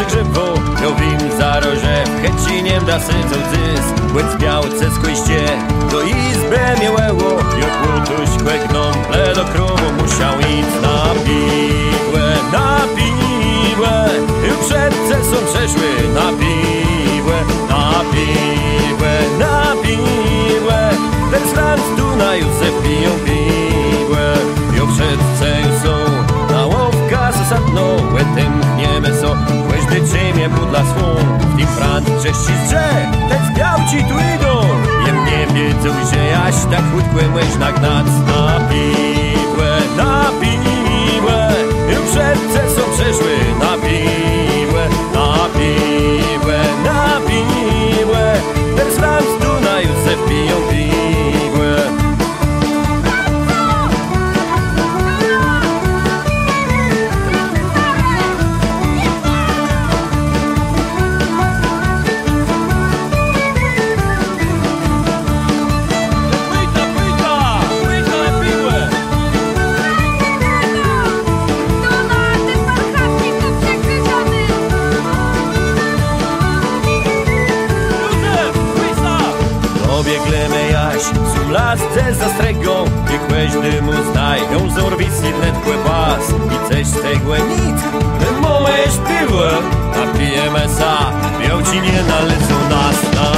grzywo, jowim zaroże, chęciniem da sycą cys, łec białce skłyście, do izby miłeło, jak łutuś kłekną, ple do krowu musiał iść na piłę, na piłę, i przedce są przeszły na piłę, na piłę, na piłę, ten slant Dunaju se piją piłę, i przedce są na łowka zasadną, łetem gniemy so, łeżdy czymie budla swą, w tym prant cześci zdrze, ten zbiał ci tu idą, jem nie wiedzą, że jaś tak chudkłem łeś nagnac na piłę, na piłę, i przedce są przeszły na piłę, na piłę, na piłę, ten slant Dunaju se piją piłę. Obieglemy jaś, sum lasce zastrego, i kłeźdy mu zdaj, ją zorwis jednet kłepas, i coś z tego nic, my mołeś piłę, napijemy sa, biał ci nie nalecą nas na